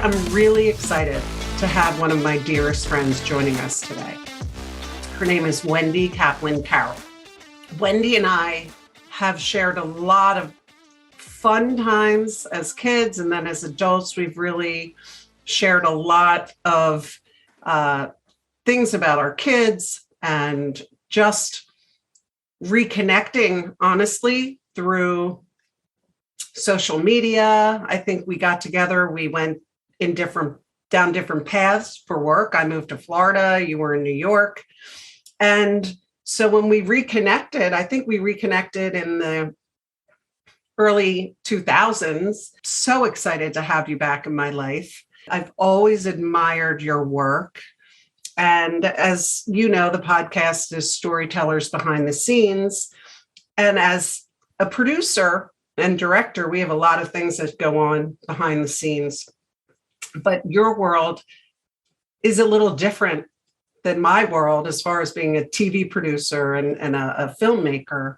I'm really excited to have one of my dearest friends joining us today. Her name is Wendi Caplan Caroll. Wendi and I have shared a lot of fun times as kids, and then as adults, we've really shared a lot of things about our kids and just reconnecting, honestly, through social media. I think we got together, we went down different paths for work. I moved to Florida, you were in New York. And so when we reconnected, I think we reconnected in the early 2000s. So excited to have you back in my life. I've always admired your work. And as you know, the podcast is Storytellers Behind the Scenes. And as a producer and director, we have a lot of things that go on behind the scenes. But your world is a little different than my world as far as being a TV producer and a filmmaker.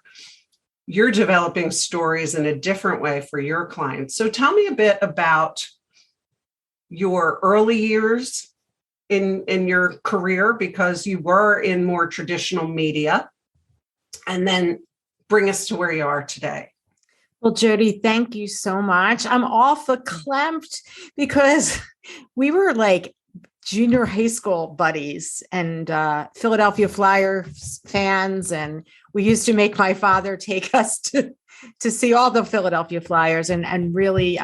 You're developing stories in a different way for your clients. So tell me a bit about your early years in your career, because you were in more traditional media, and then bring us to where you are today. Well, Jody, thank you so much. I'm all verklempt because we were like junior high school buddies and Philadelphia Flyers fans. And we used to make my father take us to see all the Philadelphia Flyers and really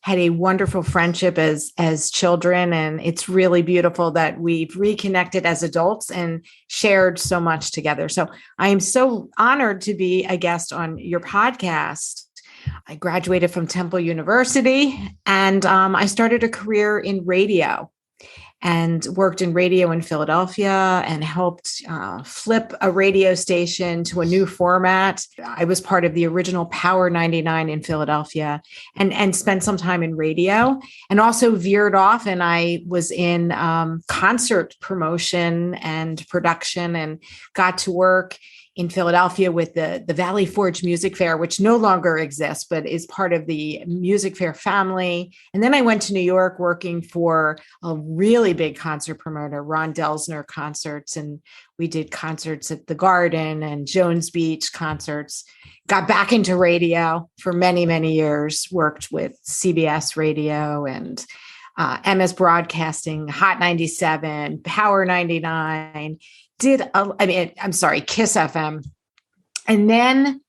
had a wonderful friendship as children. And it's really beautiful that we've reconnected as adults and shared so much together. So I am so honored to be a guest on your podcast. I graduated from Temple University and I started a career in radio and worked in radio in Philadelphia and helped flip a radio station to a new format. I was part of the original Power 99 in Philadelphia and spent some time in radio, and also veered off. And I was in concert promotion and production and got to work in Philadelphia with the Valley Forge Music Fair, which no longer exists, but is part of the Music Fair family. And then I went to New York working for a really big concert promoter, Ron Delsner Concerts. And we did concerts at the Garden and Jones Beach concerts. Got back into radio for many, many years, worked with CBS Radio and MS Broadcasting, Hot 97, Power 99, Kiss FM. And then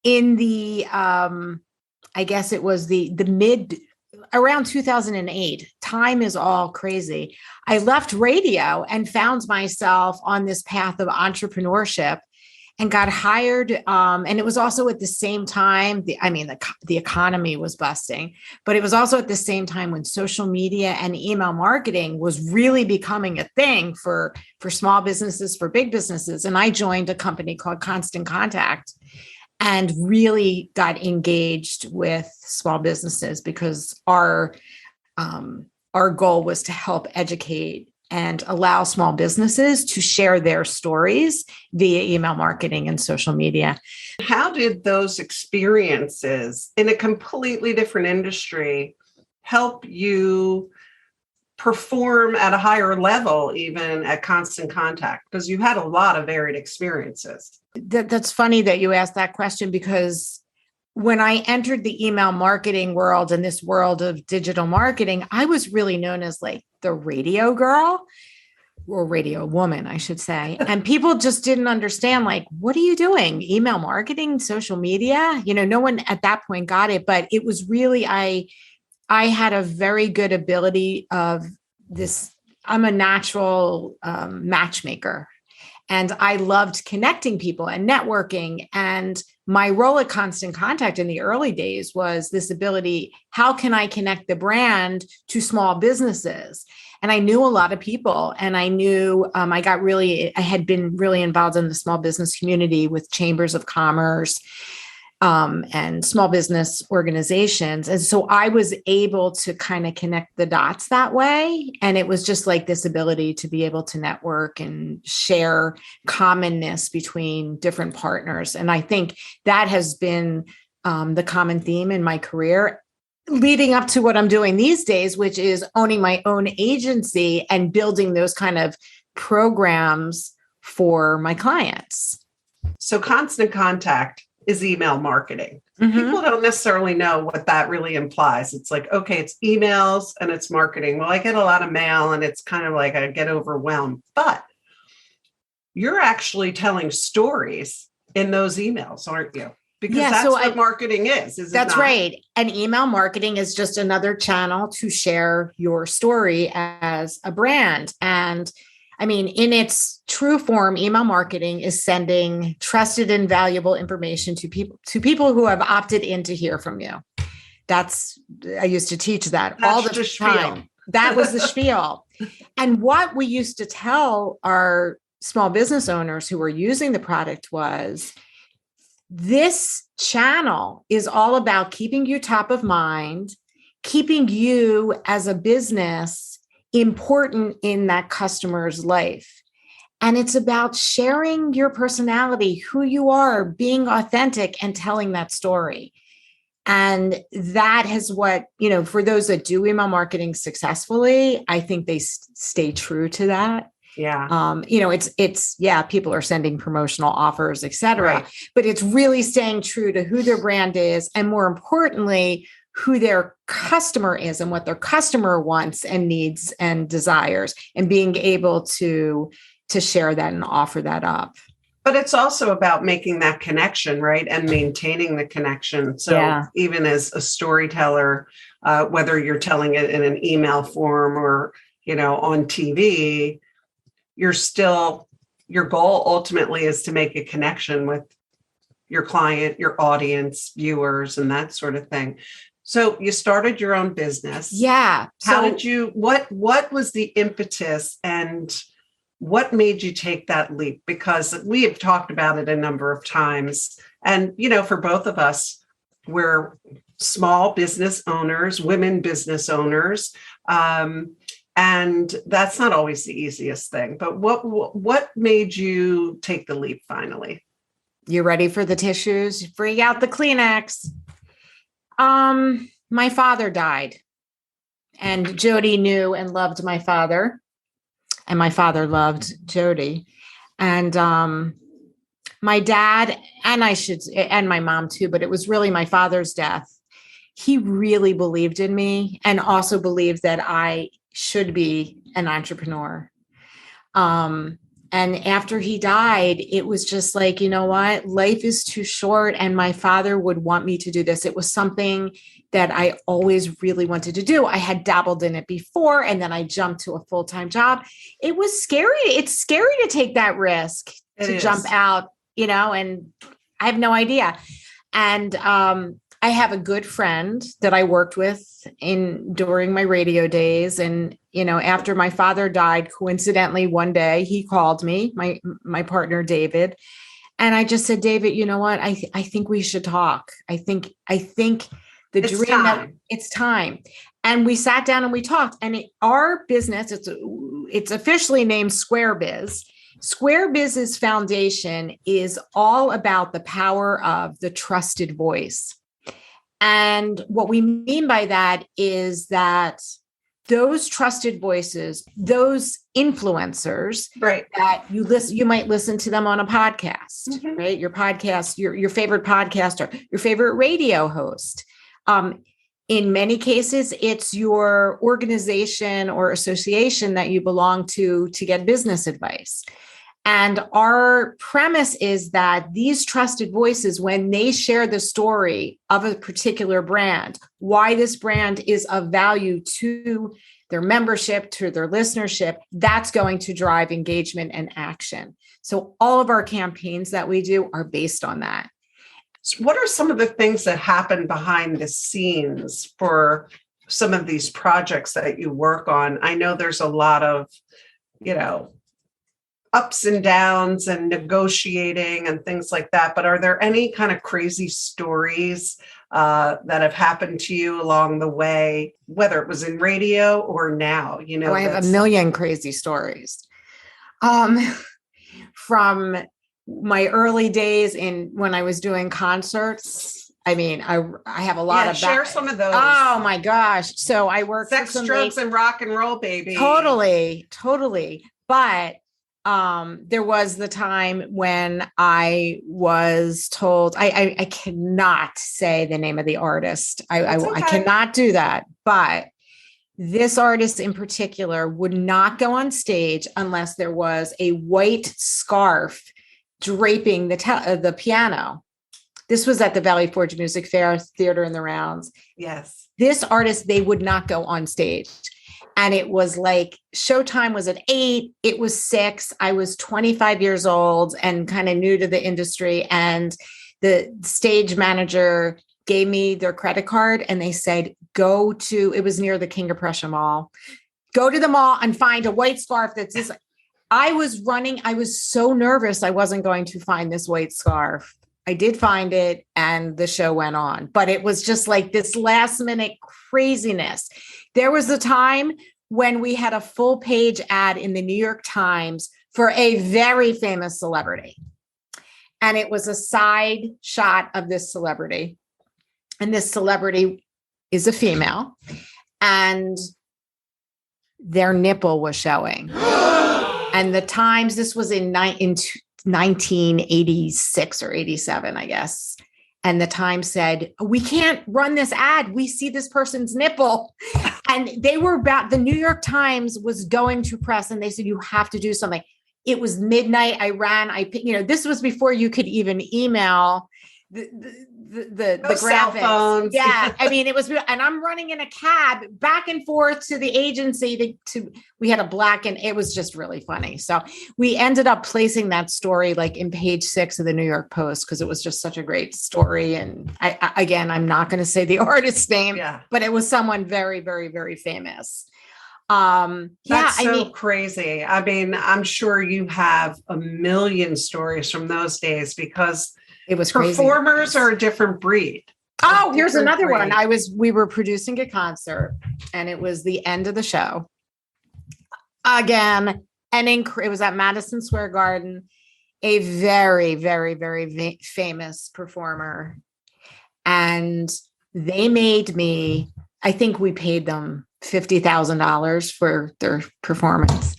in the, I guess it was the around 2008, time is all crazy. I left radio and found myself on this path of entrepreneurship and got hired. And it was also at the same time, the economy was busting, but it was also at the same time when social media and email marketing was really becoming a thing for small businesses, for big businesses. And I joined a company called Constant Contact and really got engaged with small businesses because our goal was to help educate and allow small businesses to share their stories via email marketing and social media. How did those experiences in a completely different industry help you perform at a higher level, even at Constant Contact? Because you had a lot of varied experiences. That's funny that you asked that question, because when I entered the email marketing world and this world of digital marketing, I was really known as like the radio girl, or radio woman, I should say. And people just didn't understand, like, what are you doing? Email marketing, social media? No one at that point got it, but it was really, I had a very good ability of this. I'm a natural matchmaker. And I loved connecting people and networking. And my role at Constant Contact in the early days was this ability, how can I connect the brand to small businesses? And I knew a lot of people, and I knew I had been really involved in the small business community with chambers of commerce and small business organizations. And so I was able to kind of connect the dots that way. And it was just like this ability to be able to network and share commonness between different partners. And I think that has been the common theme in my career. leading up to what I'm doing these days, which is owning my own agency and building those kind of programs for my clients. So constant contact is email marketing. Mhm. People don't necessarily know what that really implies. It's like, okay, it's emails and it's marketing. Well, I get a lot of mail and it's kind of like I get overwhelmed, but you're actually telling stories in those emails, aren't you? Because that's what marketing is it that's not? Right. And email marketing is just another channel to share your story as a brand. And I mean, in its true form, email marketing is sending trusted and valuable information to people who have opted in to hear from you. I used to teach that all the time. That was the spiel. And what we used to tell our small business owners who were using the product was, this channel is all about keeping you top of mind, keeping you as a business important in that customer's life. And it's about sharing your personality, who you are, being authentic and telling that story. And that is what, for those that do email marketing successfully, I think they stay true to that. Yeah. People are sending promotional offers, et cetera, right. But it's really staying true to who their brand is. And more importantly, who their customer is and what their customer wants and needs and desires, and being able to share that and offer that up. But it's also about making that connection, right? And maintaining the connection. So even as a storyteller, whether you're telling it in an email form or, on TV, your goal ultimately is to make a connection with your client, your audience, viewers, and that sort of thing. So you started your own business. Yeah. What was the impetus and what made you take that leap? Because we have talked about it a number of times. And, for both of us, we're small business owners, women business owners. And that's not always the easiest thing. But what made you take the leap finally? You ready for the tissues? Bring out the Kleenex. My father died, and Jody knew and loved my father, and my father loved Jody. And my dad, and my mom too, but it was really my father's death. He really believed in me and also believed that I should be an entrepreneur. And after he died, it was just like, you know what? Life is too short. And my father would want me to do this. It was something that I always really wanted to do. I had dabbled in it before, and then I jumped to a full-time job. It was scary. It's scary to take that risk to jump out, and I have no idea. And I have a good friend that I worked with during my radio days. And, after my father died, coincidentally, one day he called me, my partner, David. And I just said, David, you know what? I think we should talk. I think it's time. And we sat down and we talked, and our business, it's officially named Square Biz. Square Biz's foundation is all about the power of the trusted voice. And what we mean by that is that those trusted voices, those influencers, right, that you might listen to them on a podcast, right? Your podcast, your favorite podcaster, your favorite radio host. In many cases, it's your organization or association that you belong to get business advice. And our premise is that these trusted voices, when they share the story of a particular brand, why this brand is of value to their membership, to their listenership, that's going to drive engagement and action. So all of our campaigns that we do are based on that. So what are some of the things that happen behind the scenes for some of these projects that you work on? I know there's a lot of, ups and downs and negotiating and things like that. But are there any kind of crazy stories that have happened to you along the way, whether it was in radio or now? I have a million crazy stories. From my early days when I was doing concerts, I mean, I have a lot Yeah, of share some of those. Oh my gosh. So I worked Sex, for some drugs, and rock and roll, baby. Totally. But there was the time when I was told I cannot say the name of the artist. I cannot do that. But this artist in particular would not go on stage unless there was a white scarf draping the piano. This was at the Valley Forge Music Fair Theater in the Rounds. Yes. This artist, they would not go on stage. And it was like showtime was at 8, it was 6. I was 25 years old and kind of new to the industry. And the stage manager gave me their credit card and they said, it was near the King of Prussia Mall. Go to the mall and find a white scarf that's this. I was running. I was so nervous I wasn't going to find this white scarf. I did find it and the show went on, but it was just like this last minute craziness. There was a time when we had a full page ad in the New York Times for a very famous celebrity. And it was a side shot of this celebrity. And this celebrity is a female and their nipple was showing. And the Times, this was in 1986 or 87, I guess. And the Times said, we can't run this ad. We see this person's nipple. And the New York Times was going to press and they said, you have to do something. It was midnight. I ran, this was before you could even email the graphics. Cell phones. Yeah. I mean, and I'm running in a cab back and forth to the agency we had a black, and it was just really funny. So we ended up placing that story like in page 6 of the New York Post because it was just such a great story. And I'm not going to say the artist's name, but it was someone very, very, very famous. That's so crazy. I mean, I'm sure you have a million stories from those days because it was crazy. Performers are a different breed. Oh, here's another one. We were producing a concert and it was the end of the show. Again, it was at Madison Square Garden, a very, very, very famous performer. And they made me, I think we paid them $50,000 for their performance.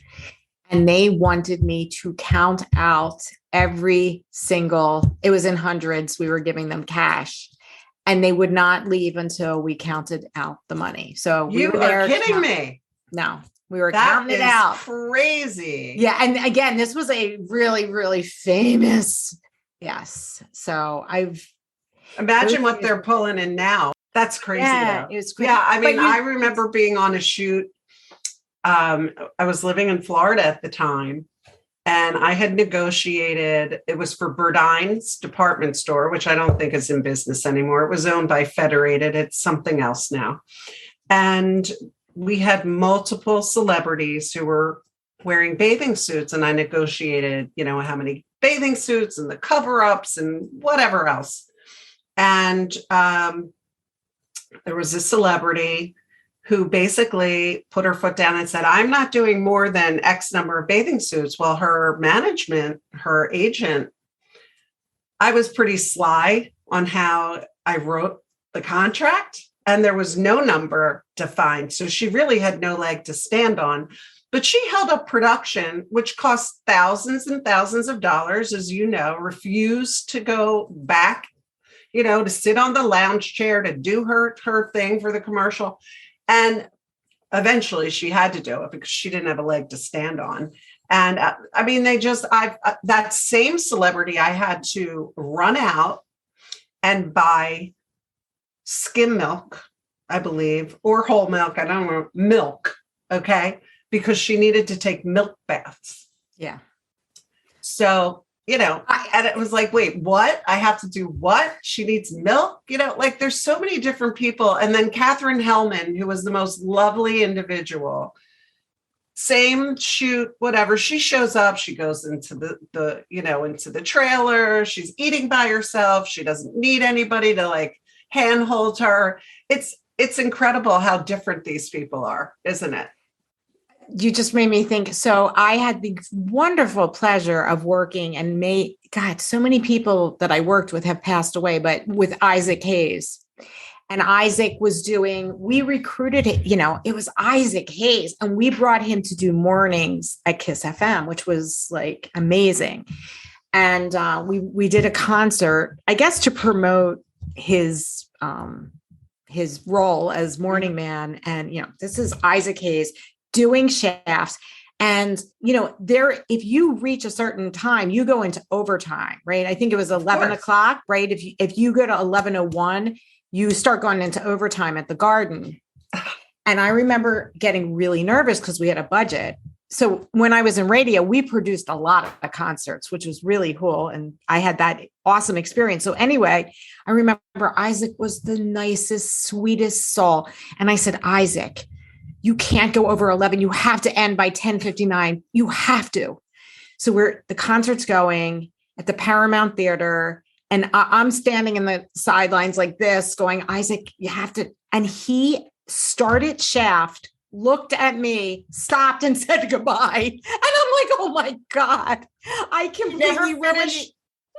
And they wanted me to count out every single, it was in hundreds. We were giving them cash and they would not leave until we counted out the money. So we were there. You are kidding me. No, we were counting it out. Crazy. Yeah. And again, this was a really, really famous. Yes. So imagine what they're pulling in now. That's crazy. Yeah, it was crazy. Yeah. I mean, I remember being on a shoot. I was living in Florida at the time and I had negotiated, it was for Burdine's department store, which I don't think is in business anymore. It was owned by Federated. It's something else now. And we had multiple celebrities who were wearing bathing suits and I negotiated, how many bathing suits and the cover-ups and whatever else. And there was a celebrity who basically put her foot down and said, I'm not doing more than X number of bathing suits. Well, her management, her agent, I was pretty sly on how I wrote the contract and there was no number defined. So she really had no leg to stand on, but she held up production, which cost thousands and thousands of dollars, as you know, refused to go back, to sit on the lounge chair, to do her thing for the commercial. And eventually she had to do it because she didn't have a leg to stand on. And that same celebrity, I had to run out and buy skim milk, I believe, or whole milk. I don't know, milk. Okay. Because she needed to take milk baths. Yeah. So, and it was like, wait, what? I have to do what? She needs milk? There's so many different people. And then Catherine Hellman, who was the most lovely individual, same shoot, whatever. She shows up, she goes into into the trailer. She's eating by herself. She doesn't need anybody to handhold her. It's incredible how different these people are, isn't it? You just made me think. So I had the wonderful pleasure of working and God, so many people that I worked with have passed away, but with Isaac Hayes. And Isaac was we recruited it, it was Isaac Hayes, and we brought him to do mornings at Kiss FM, which was like amazing. And we did a concert, I guess, to promote his role as morning man. And, this is Isaac Hayes doing shafts. And, if you reach a certain time, you go into overtime, right? I think it was 11 o'clock, right? If you go to 11:01, you start going into overtime at the Garden. And I remember getting really nervous because we had a budget. So when I was in radio, we produced a lot of concerts, which was really cool. And I had that awesome experience. So anyway, I remember Isaac was the nicest, sweetest soul. And I said, Isaac, you can't go over 11. You have to end by 10:59. You have to. So the concert's going at the Paramount Theater. And I'm standing in the sidelines like this going, Isaac, you have to. And he started shaft, looked at me, stopped and said goodbye. And I'm like, oh my God, I completely ruined it.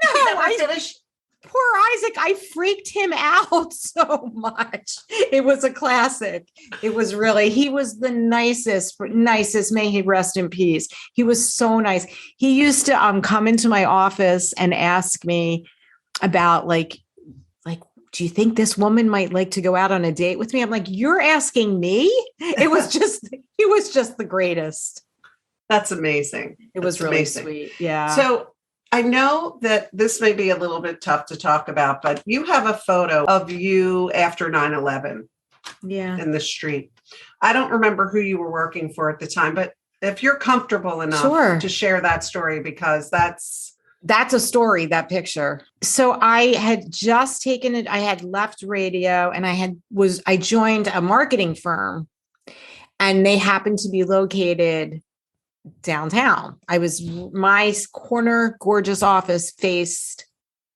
No, I finished. Poor Isaac, I freaked him out so much. It was a classic. It was he was the nicest, may he rest in peace. He was so nice. He used to come into my office and ask me about like, do you think this woman might like to go out on a date with me? I'm like, you're asking me? He was just the greatest. That's amazing. It was really sweet. Yeah. So I know that this may be a little bit tough to talk about, but you have a photo of you after 9/11 in the street. I don't remember who you were working for at the time, but if you're comfortable enough to share that story, because that's a story, that picture. So I had just taken it. I had left radio and I joined a marketing firm, and they happened to be located downtown. My corner gorgeous office faced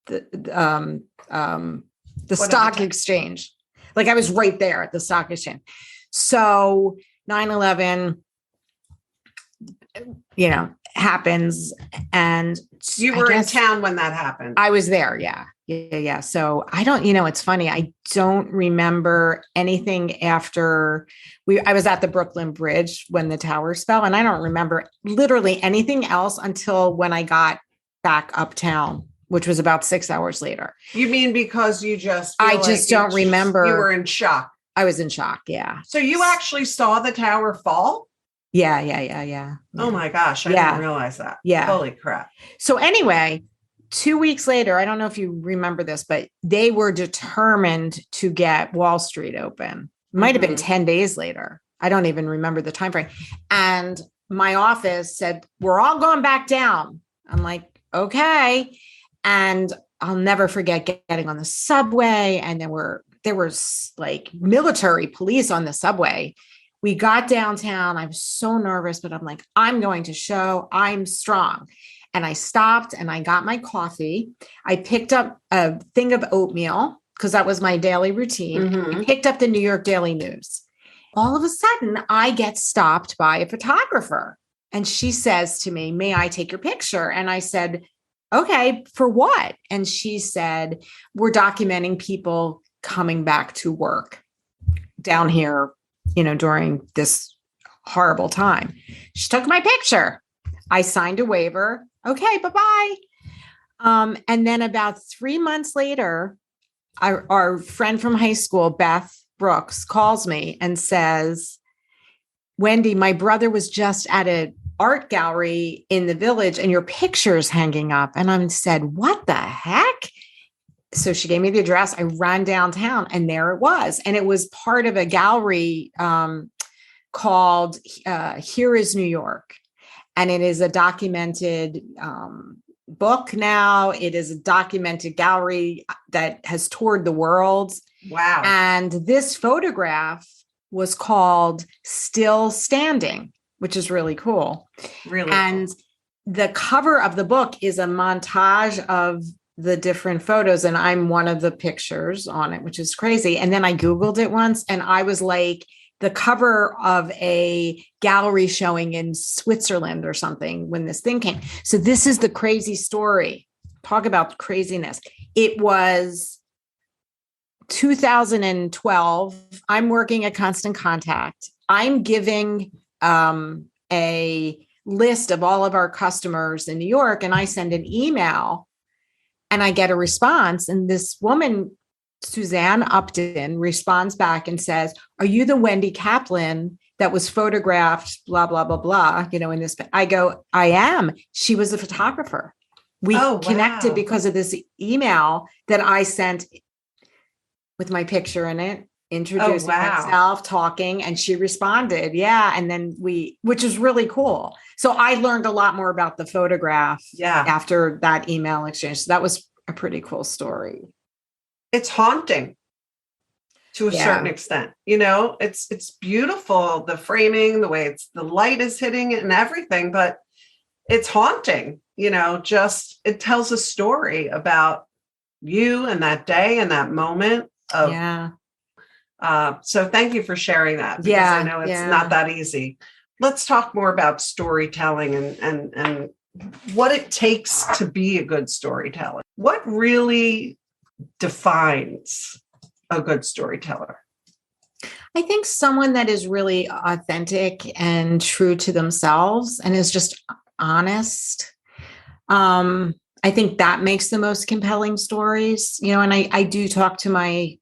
the stock exchange. Like I was right there at the stock exchange. So 9/11, happens. And you were in town when that happened. I was there. Yeah. So I don't, it's funny. I don't remember anything after I was at the Brooklyn Bridge when the towers fell. And I don't remember literally anything else until when I got back uptown, which was about 6 hours later. You mean because you I just don't remember. You were in shock. I was in shock. Yeah. So you actually saw the tower fall? Yeah. Oh my gosh. I didn't realize that. Yeah. Holy crap. So anyway, 2 weeks later, I don't know if you remember this, but they were determined to get Wall Street open. Might have been 10 days later. I don't even remember the time frame. And my office said, we're all going back down. I'm like, okay. And I'll never forget getting on the subway. And there was like military police on the subway. We got downtown. I was so nervous, but I'm like, I'm going to show I'm strong. And I stopped and I got my coffee. I picked up a thing of oatmeal because that was my daily routine. I picked up the New York Daily News. All of a sudden, I get stopped by a photographer. And she says to me, may I take your picture? And I said, okay, for what? And she said, we're documenting people coming back to work down here, during this horrible time. She took my picture. I signed a waiver. Okay, bye-bye. And then about 3 months later, our friend from high school, Beth Brooks, calls me and says, Wendi, my brother was just at an art gallery in the Village and your picture's hanging up. And I said, what the heck? So she gave me the address. I ran downtown and there it was. And it was part of a gallery called Here is New York. And it is a documented book now. It is a documented gallery that has toured the world. Wow. And this photograph was called Still Standing, which is really cool. Really. And the cover of the book is a montage of the different photos. And I'm one of the pictures on it, which is crazy. And then I Googled it once and I was like the cover of a gallery showing in Switzerland or something when this thing came. So this is the crazy story. Talk about craziness. It was 2012. I'm working at Constant Contact. I'm giving a list of all of our customers in New York, and I send an email and I get a response. And this woman, Suzanne Upton, responds back and says, "Are you the Wendi Caplan that was photographed, blah, blah, blah, blah, in this?" I go, "I am." She was a photographer. We connected because of this email that I sent with my picture in it, introducing myself, talking, and she responded. Yeah. And then which is really cool. So I learned a lot more about the photograph after that email exchange. So that was a pretty cool story. It's haunting to a certain extent. It's beautiful, the framing, the way the light is hitting it and everything, but it's haunting, just it tells a story about you and that day and that moment of, so thank you for sharing that, because I know it's not that easy. Let's talk more about storytelling and what it takes to be a good storyteller. What really defines a good storyteller? I think someone that is really authentic and true to themselves and is just honest. I think that makes the most compelling stories, and I do talk to my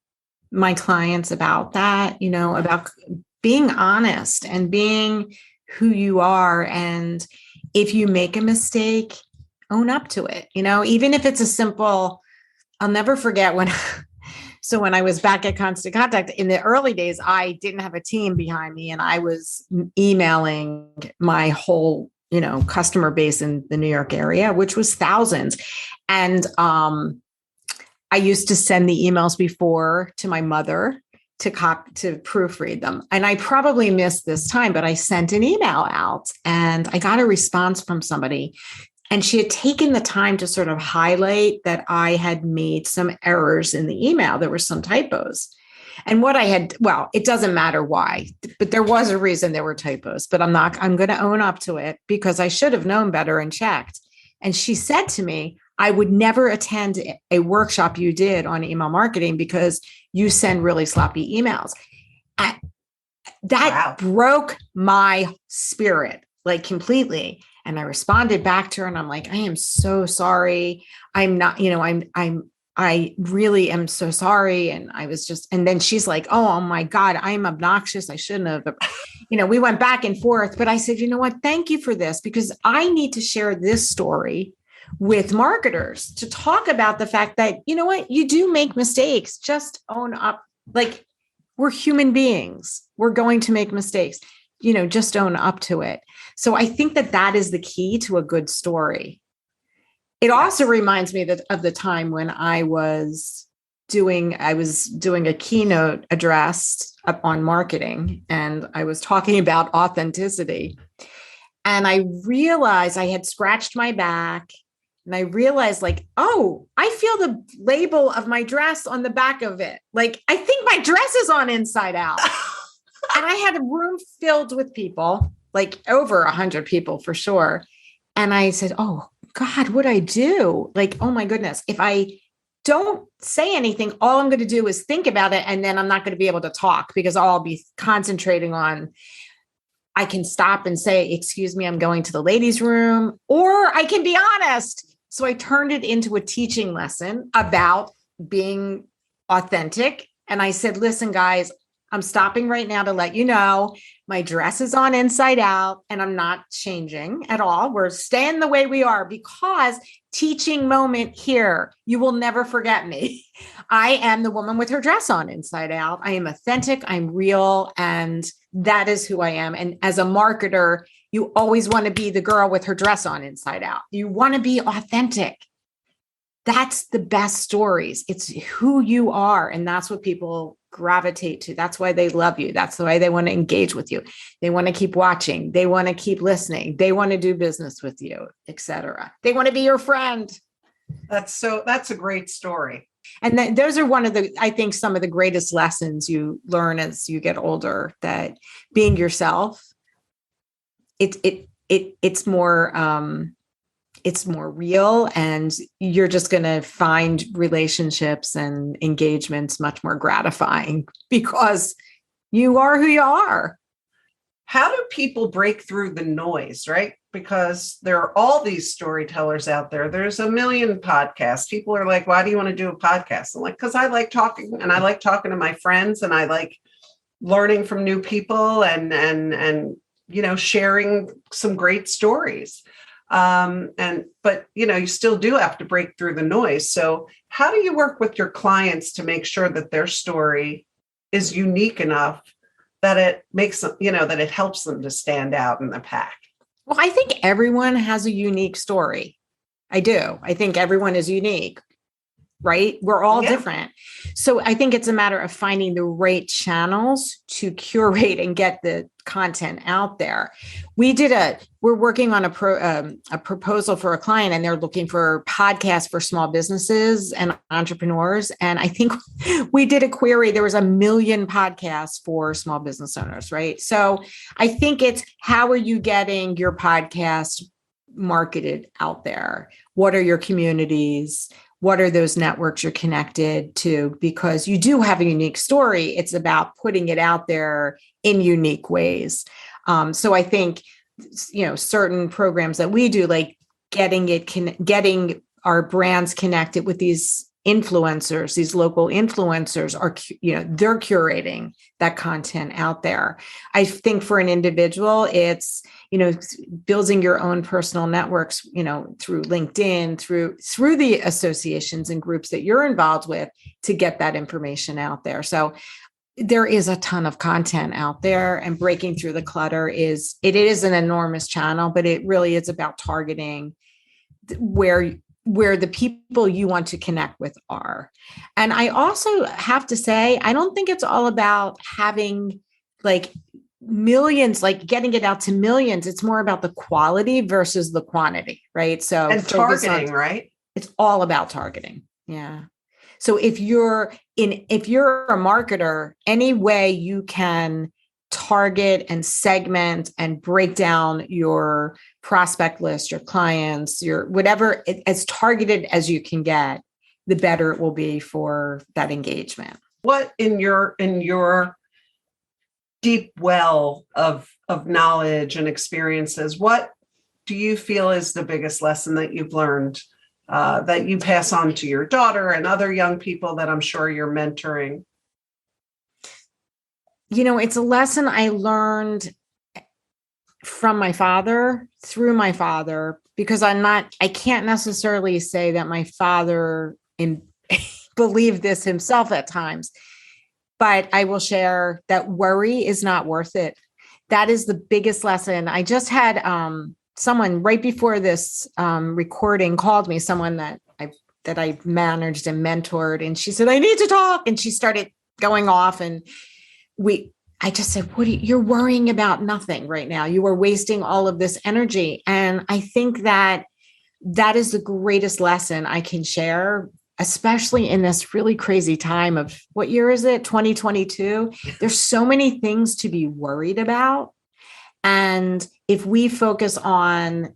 clients about that, about being honest and being who you are. And if you make a mistake, own up to it, even if it's a simple, I'll never forget when I was back at Constant Contact in the early days, I didn't have a team behind me and I was emailing my whole, customer base in the New York area, which was thousands. And I used to send the emails before to my mother to proofread them. And I probably missed this time, but I sent an email out and I got a response from somebody. And she had taken the time to sort of highlight that I had made some errors in the email. There were some typos. And it doesn't matter why, but there was a reason there were typos, but I'm going to own up to it because I should have known better and checked. And she said to me, "I would never attend a workshop you did on email marketing because you send really sloppy emails." That broke my spirit, like completely. And I responded back to her and I'm like, "I am so sorry. I'm not, I really am so sorry." And and then she's like, oh my God, I'm obnoxious. I shouldn't have, we went back and forth, but I said, "You know what? Thank you for this, because I need to share this story with marketers to talk about the fact that, you do make mistakes. Just own up. Like, we're human beings. We're going to make mistakes, just own up to it." So I think that is the key to a good story. It also reminds me of the time when I was doing a keynote address on marketing, and I was talking about authenticity. And I realized I had scratched my back, and I realized I feel the label of my dress on the back of it. Like, I think my dress is on inside out. And I had a room filled with people, like over 100 people for sure. And I said, "Oh God, what'd I do? Like, oh my goodness, if I don't say anything, all I'm going to do is think about it. And then I'm not going to be able to talk because I'll be concentrating on, I can stop and say, 'Excuse me, I'm going to the ladies' room,' or I can be honest." So I turned it into a teaching lesson about being authentic. And I said, "Listen, guys, I'm stopping right now to let you know my dress is on inside out and I'm not changing at all. We're staying the way we are, because teaching moment here, you will never forget me. I am the woman with her dress on inside out. I am authentic. I'm real. And that is who I am." And as a marketer, you always want to be the girl with her dress on inside out. You want to be authentic. That's the best stories. It's who you are. And that's what people gravitate to. That's why they love you. That's the way they want to engage with you. They want to keep watching. They want to keep listening. They want to do business with you, etc. They want to be your friend. That's a great story. And those are I think some of the greatest lessons you learn as you get older, that being yourself, it's more real, and you're just going to find relationships and engagements much more gratifying because you are who you are. How do people break through the noise, right? Because there are all these storytellers out there. There's a million podcasts. People are like, why do you want to do a podcast? I'm like, because I like talking, and I like talking to my friends, and I like learning from new people and sharing some great stories. But you still do have to break through the noise. So how do you work with your clients to make sure that their story is unique enough that it makes them, that it helps them to stand out in the pack? Well, I think everyone has a unique story. I do. I think everyone is unique, right? We're all different. So I think it's a matter of finding the right channels to curate and get the content out there. We're working on a proposal for a client, and they're looking for podcasts for small businesses and entrepreneurs. And I think we did a query. There was 1 million podcasts for small business owners, right? So I think it's, how are you getting your podcast marketed out there? What are your communities? What are those networks you're connected to? Because you do have a unique story. It's about putting it out there in unique ways. So I think, certain programs that we do, like getting our brands connected with these influencers, these local influencers are, they're curating that content out there. I think for an individual, it's, building your own personal networks, through LinkedIn, through the associations and groups that you're involved with, to get that information out there. So there is a ton of content out there, and breaking through the clutter is an enormous channel, but it really is about targeting where the people you want to connect with are. And I also have to say, I don't think it's all about having like millions, like getting it out to millions. It's more about the quality versus the quantity, right? So, and targeting, right? It's all about targeting. Yeah. So if you're a marketer, any way you can target and segment and break down your prospect list, your clients, your whatever, as targeted as you can get, the better it will be for that engagement. What in your deep well of knowledge and experiences, what do you feel is the biggest lesson that you've learned that you pass on to your daughter and other young people that I'm sure you're mentoring? It's a lesson I learned from my father, through my father, because I can't necessarily say that my father believed this himself at times, but I will share that worry is not worth it. That is the biggest lesson. I just had someone right before this recording called me, someone that I managed and mentored, and she said, I need to talk. And she started going off, and I just said, you're worrying about nothing right now. You are wasting all of this energy. And I think that is the greatest lesson I can share, especially in this really crazy time of, what year is it? 2022. There's so many things to be worried about. And if we focus on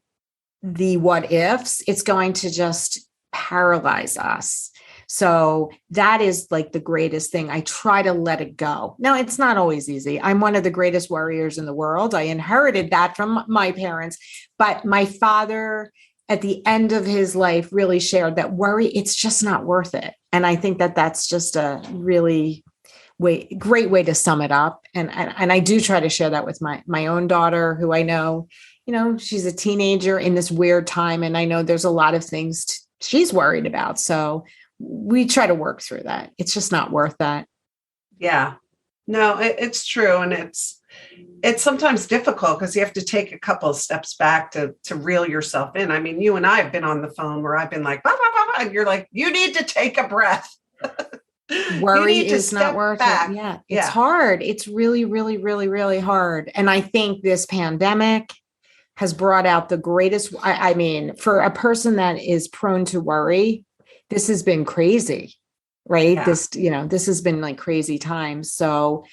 the what ifs, it's going to just paralyze us. So that is like the greatest thing. I try to let it go. Now, it's not always easy. I'm one of the greatest worriers in the world. I inherited that from my parents, but my father at the end of his life really shared that worry, it's just not worth it. And I think that that's just a really great way to sum it up. And I do try to share that with my own daughter, who I know, she's a teenager in this weird time. And I know there's a lot of things she's worried about. So we try to work through that. It's just not worth that. Yeah, no, it's true. And it's sometimes difficult because you have to take a couple of steps back to reel yourself in. I mean, you and I have been on the phone where I've been like, bah, bah, bah, bah, and you're like, you need to take a breath. Worry is not worth it. Yeah. It's hard. It's really, really, really, really hard. And I think this pandemic has brought out the greatest, I mean, for a person that is prone to worry, this has been crazy. right? Yeah. This has been like crazy times. So,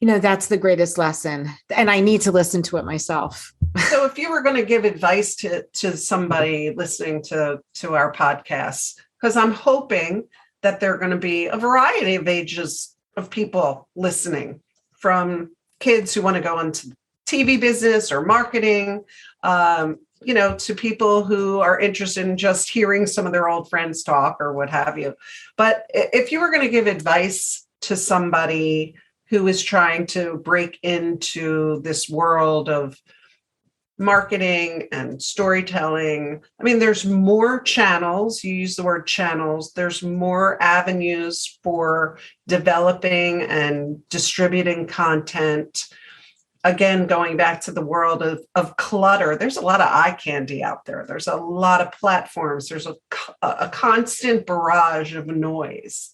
that's the greatest lesson. And I need to listen to it myself. So if you were going to give advice to somebody listening to our podcast, because I'm hoping that there are going to be a variety of ages of people listening, from kids who want to go into TV business or marketing, to people who are interested in just hearing some of their old friends talk or what have you. But if you were going to give advice to somebody who is trying to break into this world of marketing and storytelling, I mean, there's more channels. You use the word channels. There's more avenues for developing and distributing content. Again, going back to the world of clutter, there's a lot of eye candy out there. There's a lot of platforms. There's a constant barrage of noise.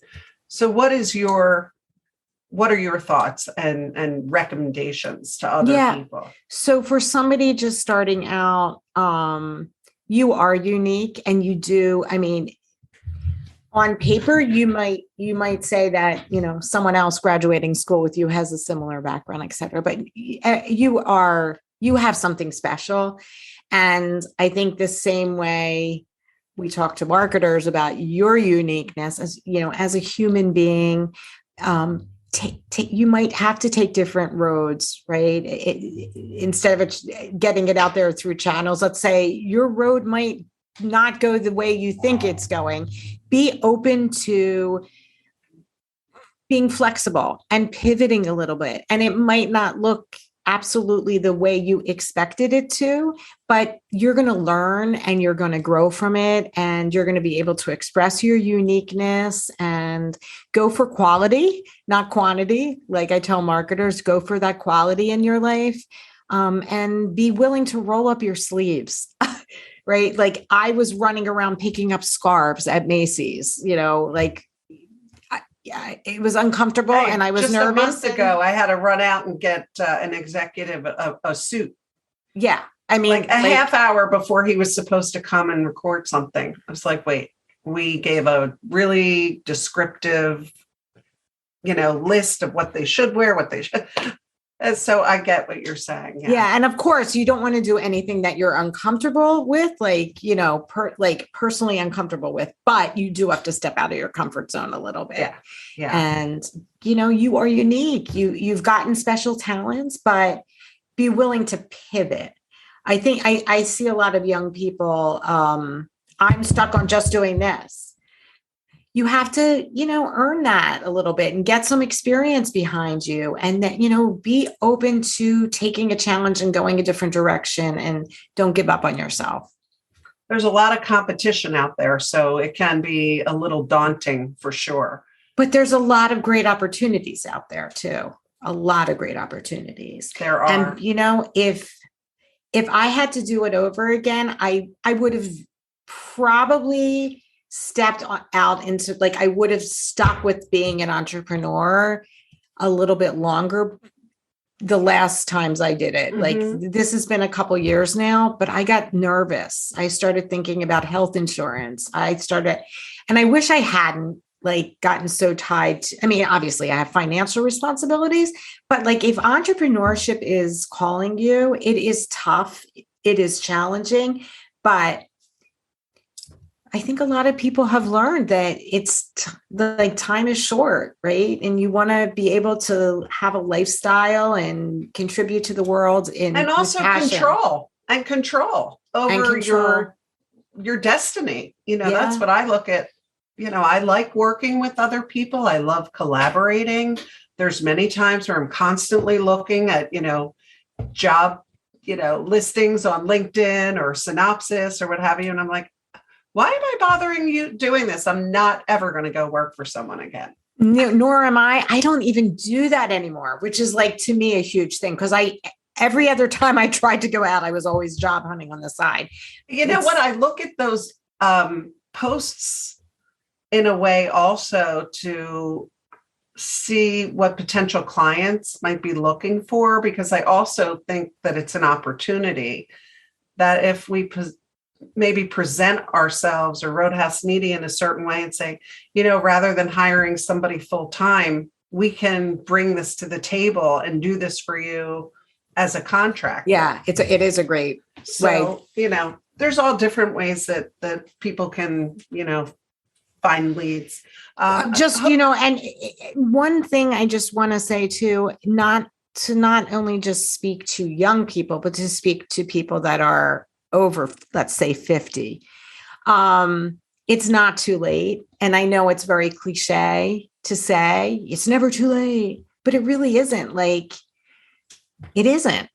So what are your thoughts and recommendations to other people? So for somebody just starting out, you are unique, and you do, on paper, you might say that, someone else graduating school with you has a similar background, et cetera, but you have something special. And I think the same way we talk to marketers about your uniqueness as a human being, you might have to take different roads, right? Instead of getting it out there through channels, let's say your road might not go the way you think it's going. Be open to being flexible and pivoting a little bit. And it might not look absolutely the way you expected it to, but you're going to learn and you're going to grow from it, and you're going to be able to express your uniqueness and go for quality, not quantity. Like I tell marketers, go for that quality in your life, and be willing to roll up your sleeves. Right? Like I was running around picking up scarves at Macy's, it was uncomfortable, and I was just nervous. A month ago, I had to run out and get an executive a suit. Yeah. Like a half hour before he was supposed to come and record something. I was like, wait, we gave a really descriptive, list of what they should wear, what they should. And so I get what you're saying. Yeah. And of course, you don't want to do anything that you're uncomfortable with, personally uncomfortable with, but you do have to step out of your comfort zone a little bit. Yeah. Yeah. And, you are unique. You've gotten special talents, but be willing to pivot. I think I see a lot of young people, I'm stuck on just doing this. You have to, earn that a little bit and get some experience behind you, and that, be open to taking a challenge and going a different direction, and don't give up on yourself. There's a lot of competition out there, so it can be a little daunting for sure. But there's a lot of great opportunities out there too. A lot of great opportunities. There are. And, if I had to do it over again, I would have probably stepped out into, I would have stuck with being an entrepreneur a little bit longer the last times I did it. Mm-hmm. This has been a couple years now, but I got nervous. I started thinking about health insurance. And I wish I hadn't gotten so tied to, obviously I have financial responsibilities, but if entrepreneurship is calling you, it is tough. It is challenging, but I think a lot of people have learned that it's time is short, right? And you want to be able to have a lifestyle and contribute to the world and also control over your destiny. That's what I look at. I like working with other people. I love collaborating. There's many times where I'm constantly looking at, job, listings on LinkedIn or Synopsis or what have you. And I'm like, why am I bothering you doing this? I'm not ever going to go work for someone again. No, nor am I. I don't even do that anymore, which is to me a huge thing, because every other time I tried to go out, I was always job hunting on the side. What? I look at those posts in a way also to see what potential clients might be looking for, because I also think that it's an opportunity that if we maybe present ourselves or Roadhouse Needy in a certain way and say, rather than hiring somebody full time, we can bring this to the table and do this for you as a contract. Yeah, it is a great So, there's all different ways that people can, find leads. and one thing I just want to say too, not only just speak to young people, but to speak to people that are over, let's say 50. It's not too late. And I know it's very cliche to say it's never too late, but it really isn't. Like, it isn't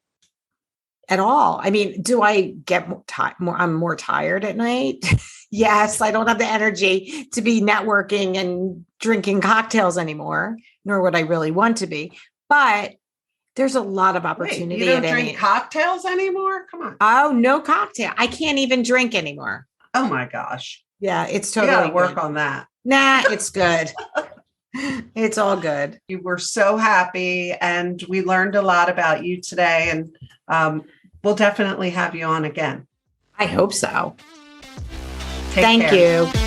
at all. I mean, do I get I'm more tired at night? Yes, I don't have the energy to be networking and drinking cocktails anymore, nor would I really want to be. But there's a lot of opportunity. Wait, you don't drink cocktails anymore? Come on. Oh, no cocktail. I can't even drink anymore. Oh my gosh. Yeah, it's totally You gotta work good. on that. Nah, it's good. It's all good. You were so happy, and we learned a lot about you today, and we'll definitely have you on again. I hope so. Take Thank care. you.